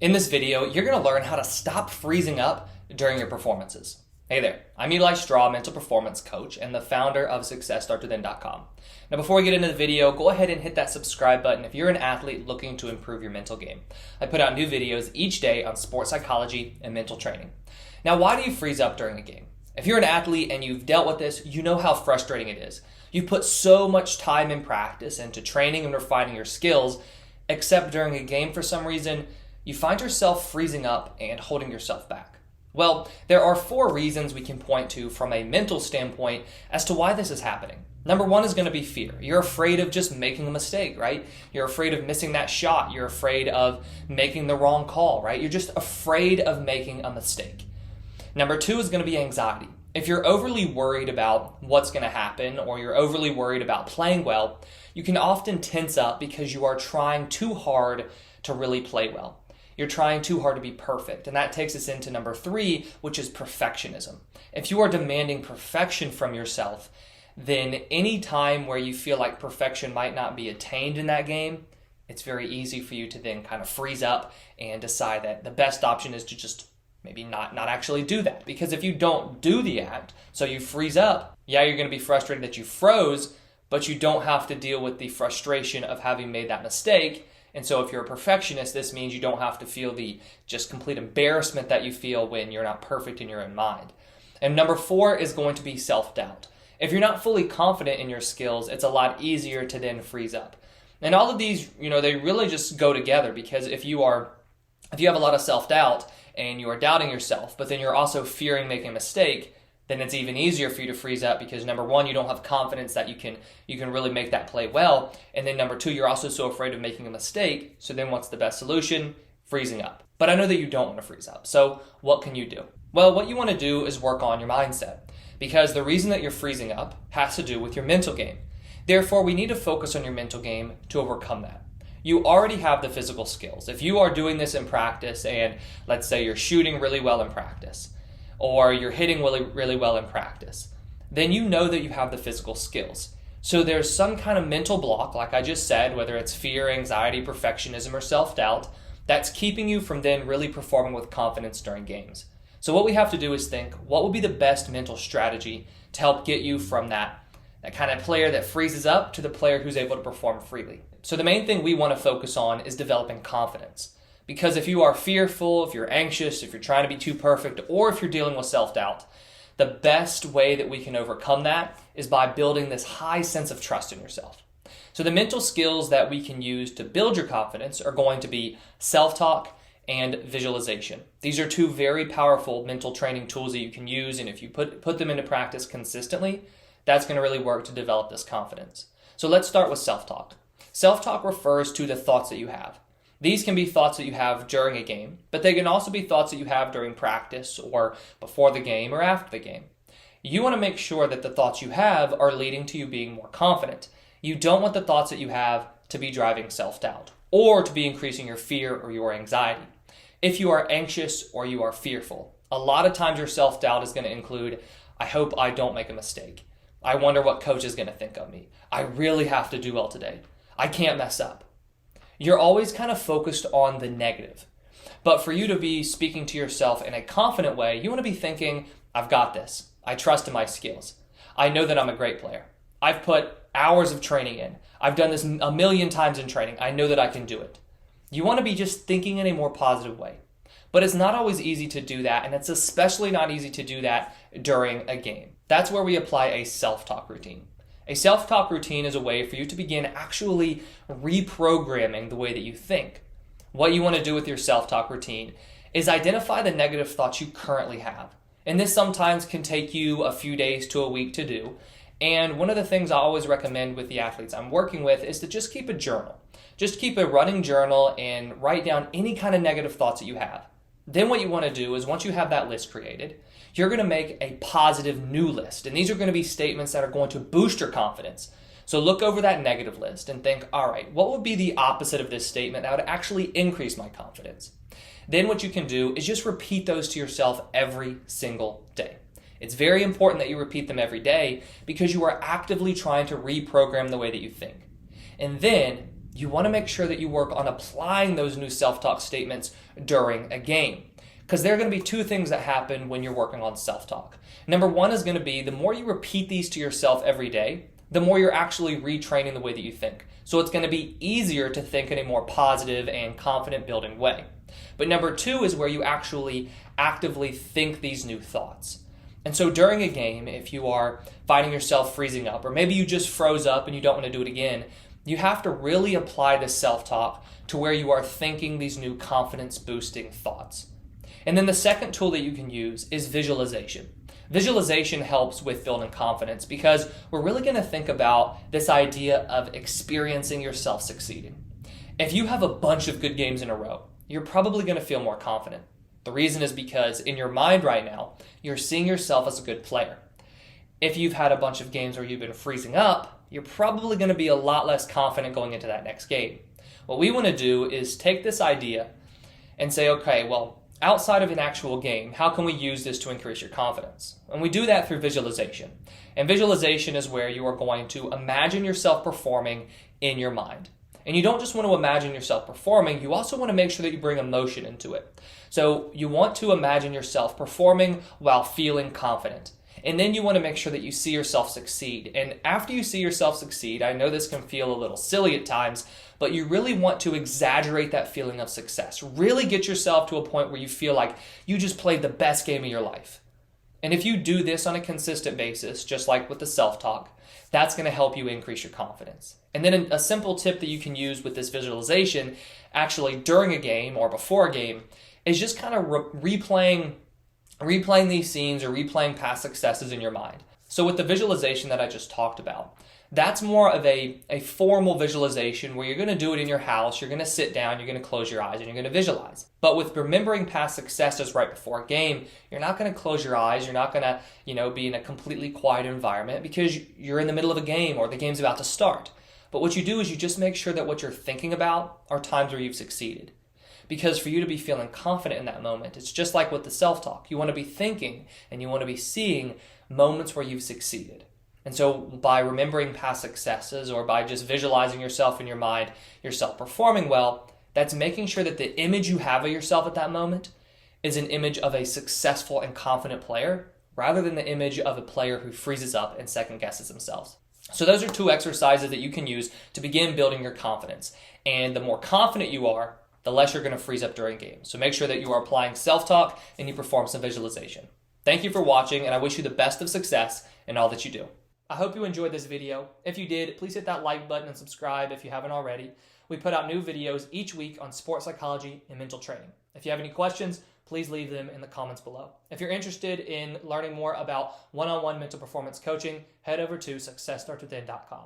In this video, you're going to learn how to stop freezing up during your performances. Hey there, I'm Eli Straw, mental performance coach and the founder of SuccessStartsWithin.com. Now before we get into the video, go ahead and hit that subscribe button if you're an athlete looking to improve your mental game. I put out new videos each day on sports psychology and mental training. Now why do you freeze up during a game? If you're an athlete and you've dealt with this, you know how frustrating it is. You've put so much time and practice into training and refining your skills, except during a game for some reason, you find yourself freezing up and holding yourself back. Well, there are 4 reasons we can point to from a mental standpoint as to why this is happening. Number 1 is going to be fear. You're afraid of just making a mistake, right? You're afraid of missing that shot. You're afraid of making the wrong call, right? You're just afraid of making a mistake. Number 2 is going to be anxiety. If you're overly worried about what's going to happen or you're overly worried about playing well, you can often tense up because you are trying too hard to really play well. You're trying too hard to be perfect. And that takes us into number 3, which is perfectionism. If you are demanding perfection from yourself, then any time where you feel like perfection might not be attained in that game, it's very easy for you to then kind of freeze up and decide that the best option is to just maybe not actually do that. Because if you don't do the act, so you freeze up, yeah, you're going to be frustrated that you froze, but you don't have to deal with the frustration of having made that mistake. And so if you're a perfectionist, this means you don't have to feel the just complete embarrassment that you feel when you're not perfect in your own mind. And number 4 is going to be self-doubt. If you're not fully confident in your skills, it's a lot easier to then freeze up. And all of these, they really just go together, because if you have a lot of self-doubt and you are doubting yourself, but then you're also fearing making a mistake, then it's even easier for you to freeze up because number 1, you don't have confidence that you can really make that play well. And then number 2, you're also so afraid of making a mistake. So then what's the best solution? Freezing up. But I know that you don't want to freeze up. So what can you do? Well, what you want to do is work on your mindset, because the reason that you're freezing up has to do with your mental game. Therefore, we need to focus on your mental game to overcome that. You already have the physical skills. If you are doing this in practice and let's say you're shooting really well in practice, or you're hitting really well in practice, then you know that you have the physical skills. So there's some kind of mental block, like I just said, whether it's fear, anxiety, perfectionism, or self-doubt, that's keeping you from then really performing with confidence during games. So what we have to do is think, what would be the best mental strategy to help get you from that kind of player that freezes up to the player who's able to perform freely? So the main thing we want to focus on is developing confidence. Because if you are fearful, if you're anxious, if you're trying to be too perfect, or if you're dealing with self-doubt, the best way that we can overcome that is by building this high sense of trust in yourself. So the mental skills that we can use to build your confidence are going to be self-talk and visualization. These are 2 very powerful mental training tools that you can use, and if you put them into practice consistently, that's going to really work to develop this confidence. So let's start with self-talk. Self-talk refers to the thoughts that you have. These can be thoughts that you have during a game, but they can also be thoughts that you have during practice or before the game or after the game. You want to make sure that the thoughts you have are leading to you being more confident. You don't want the thoughts that you have to be driving self-doubt or to be increasing your fear or your anxiety. If you are anxious or you are fearful, a lot of times your self-doubt is going to include, I hope I don't make a mistake. I wonder what coach is going to think of me. I really have to do well today. I can't mess up. You're always kind of focused on the negative. But for you to be speaking to yourself in a confident way, you want to be thinking, I've got this. I trust in my skills. I know that I'm a great player. I've put hours of training in. I've done this a million times in training. I know that I can do it. You want to be just thinking in a more positive way. But it's not always easy to do that, and it's especially not easy to do that during a game. That's where we apply a self-talk routine. A self-talk routine is a way for you to begin actually reprogramming the way that you think. What you want to do with your self-talk routine is identify the negative thoughts you currently have. And this sometimes can take you a few days to a week to do. And one of the things I always recommend with the athletes I'm working with is to just keep a journal. Just keep a running journal and write down any kind of negative thoughts that you have. Then what you want to do is once you have that list created, you're going to make a positive new list. And these are going to be statements that are going to boost your confidence. So look over that negative list and think, all right, what would be the opposite of this statement that would actually increase my confidence? Then what you can do is just repeat those to yourself every single day. It's very important that you repeat them every day because you are actively trying to reprogram the way that you think. And then you want to make sure that you work on applying those new self-talk statements during a game. Because there are going to be two things that happen when you're working on self-talk. Number one is going to be the more you repeat these to yourself every day, the more you're actually retraining the way that you think. So it's going to be easier to think in a more positive and confident building way. But number two is where you actually actively think these new thoughts. And so during a game, if you are finding yourself freezing up, or maybe you just froze up and you don't want to do it again, you have to really apply this self-talk to where you are thinking these new confidence-boosting thoughts. And then the second tool that you can use is visualization. Visualization helps with building confidence because we're really going to think about this idea of experiencing yourself succeeding. If you have a bunch of good games in a row, you're probably going to feel more confident. The reason is because in your mind right now, you're seeing yourself as a good player. If you've had a bunch of games where you've been freezing up, you're probably going to be a lot less confident going into that next game. What we want to do is take this idea and say, okay, well, outside of an actual game, how can we use this to increase your confidence? And we do that through visualization. And visualization is where you are going to imagine yourself performing in your mind. And you don't just want to imagine yourself performing, you also want to make sure that you bring emotion into it. So you want to imagine yourself performing while feeling confident. And then you want to make sure that you see yourself succeed. And after you see yourself succeed, I know this can feel a little silly at times, but you really want to exaggerate that feeling of success. Really get yourself to a point where you feel like you just played the best game of your life. And if you do this on a consistent basis, just like with the self-talk, that's going to help you increase your confidence. And then a simple tip that you can use with this visualization, actually during a game or before a game, is just kind of replaying these scenes or replaying past successes in your mind. So with the visualization that I just talked about, that's more of a formal visualization where you're going to do it in your house, you're going to sit down, you're going to close your eyes, and you're going to visualize. But with remembering past successes right before a game, you're not going to close your eyes, you're not going to, be in a completely quiet environment because you're in the middle of a game or the game's about to start. But what you do is you just make sure that what you're thinking about are times where you've succeeded. Because for you to be feeling confident in that moment, it's just like with the self-talk. You want to be thinking and you want to be seeing moments where you've succeeded. And so by remembering past successes or by just visualizing yourself in your mind, yourself performing well, that's making sure that the image you have of yourself at that moment is an image of a successful and confident player rather than the image of a player who freezes up and second guesses themselves. So those are two exercises that you can use to begin building your confidence. And the more confident you are, the less you're going to freeze up during games. So make sure that you are applying self-talk and you perform some visualization. Thank you for watching, and I wish you the best of success in all that you do. I hope you enjoyed this video. If you did, please hit that like button and subscribe if you haven't already. We put out new videos each week on sports psychology and mental training. If you have any questions, please leave them in the comments below. If you're interested in learning more about one-on-one mental performance coaching, head over to successstartswithin.com.